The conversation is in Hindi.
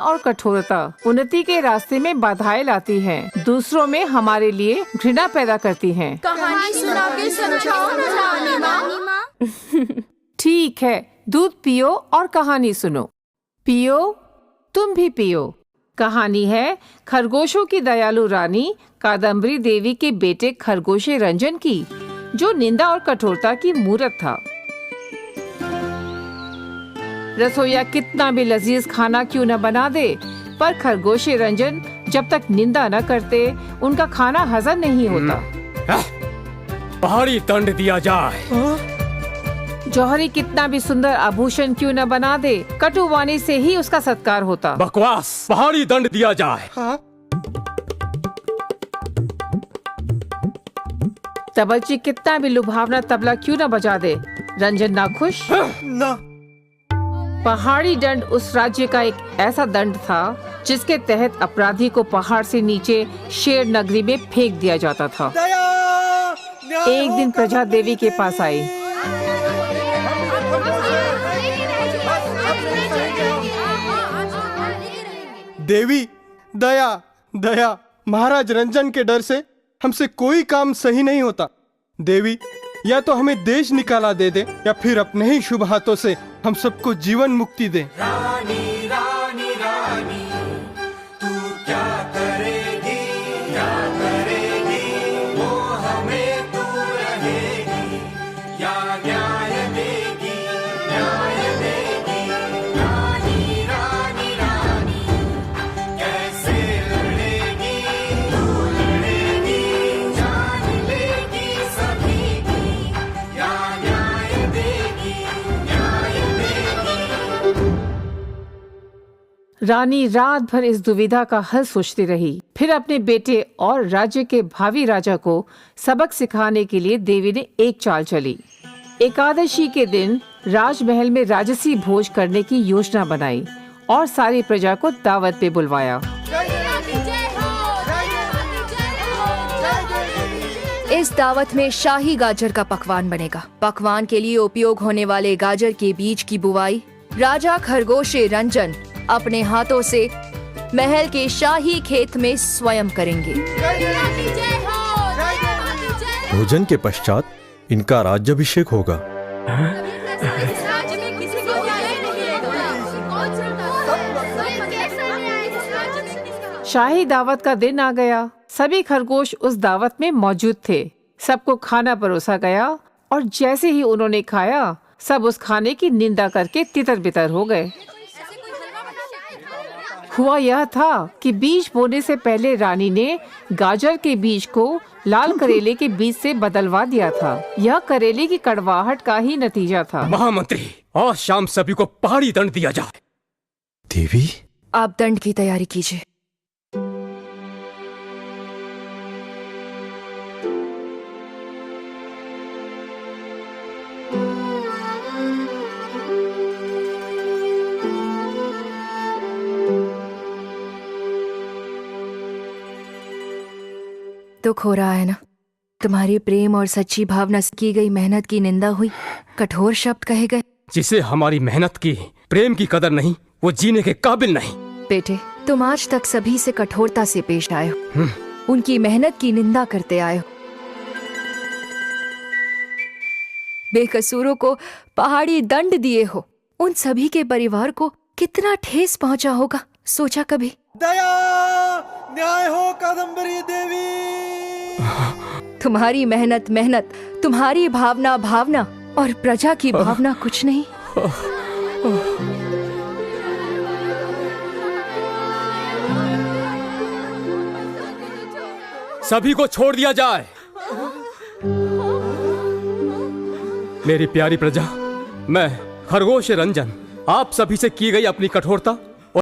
और कठोरता उन्नति के रास्ते में बाधाएं लाती हैं, दूसरों में हमारे लिए घृणा पैदा करती हैं। कहानी सुना के समझाओ ना रानी माँ। ठीक है, दूध पियो और कहानी सुनो। पियो, तुम भी पियो। कहानी है खरगोशों की दयालु रानी कादम्बरी देवी के बेटे खरगोशे रंजन की, जो निंदा और कठोरता की मूरत था। रसोईया कितना भी लजीज खाना क्यों न बना दे, पर खरगोशे रंजन जब तक निंदा न करते उनका खाना हजम नहीं होता। पहाड़ी दंड दिया जाए। जौहरी कितना भी सुंदर आभूषण क्यों न बना दे, कटुवाणी से ही उसका सत्कार होता। बकवास, पहाड़ी दंड दिया जाए। तबलची कितना भी लुभावना तबला क्यों न बजा दे, रंजन नाखुश ना। पहाड़ी दंड उस राज्य का एक ऐसा दंड था जिसके तहत अपराधी को पहाड़ से नीचे शेर नगरी में फेंक दिया जाता था। एक दिन प्रजा देवी के पास आई। देवी, दया दया, महाराज रंजन के डर से हमसे कोई काम सही नहीं होता। देवी, या तो हमें देश निकाला दे दे या फिर अपने ही शुभ हाथों से हम सबको जीवन मुक्ति दे। रानी रानी रानी, तू क्या करेगी, क्या करेगी, वो हमें तू रहेगी या न्याय देगी, न्याय देगी। रानी रानी रानी, कैसे लड़ेगी, तू लड़ेगी, जान लेगी सभी की या न्याय देगी, न्याय देगी। रानी रात भर इस दुविधा का हल सोचती रही। फिर अपने बेटे और राज्य के भावी राजा को सबक सिखाने के लिए देवी ने एक चाल चली। एकादशी के दिन राजमहल में राजसी भोज करने की योजना बनाई और सारी प्रजा को दावत पे बुलवाया। इस दावत में शाही गाजर का पकवान बनेगा। पकवान के लिए उपयोग होने वाले गाजर के बीज की बुवाई राजा खरगोशे रंजन अपने हाथों से महल के शाही खेत में स्वयं करेंगे। भोजन के पश्चात इनका राज्याभिषेक होगा। शाही दावत का दिन आ गया। सभी खरगोश उस दावत में मौजूद थे। सबको खाना परोसा गया और जैसे ही उन्होंने खाया, सब उस खाने की निंदा करके तितर बितर हो गए। हुआ यह था कि बीज बोने से पहले रानी ने गाजर के बीज को लाल करेले के बीज से बदलवा दिया था। यह करेले की कड़वाहट का ही नतीजा था। महामंत्री, आज शाम सभी को पहाड़ी दंड दिया जाए। देवी, आप दंड की तैयारी कीजिए। दुख हो रहा है ना? तुम्हारे प्रेम और सच्ची भावना से की गई मेहनत की निंदा हुई, कठोर शब्द कहे गए। जिसे हमारी मेहनत की, प्रेम की कदर नहीं, वो जीने के काबिल नहीं। बेटे, तुम आज तक सभी से कठोरता से पेश आए हो, उनकी मेहनत की निंदा करते आए हो। बेकसूरों को पहाड़ी दंड दिए हो। उन सभी के परिवार को कितना ठेस पहुंचा होगा, सोचा कभी? दया, न्याय हो कादम्बरी देवी। तुम्हारी मेहनत मेहनत, तुम्हारी भावना भावना, और प्रजा की भावना कुछ नहीं। सभी को छोड़ दिया जाए। मेरी प्यारी प्रजा, मैं खरगोश रंजन आप सभी से की गई अपनी कठोरता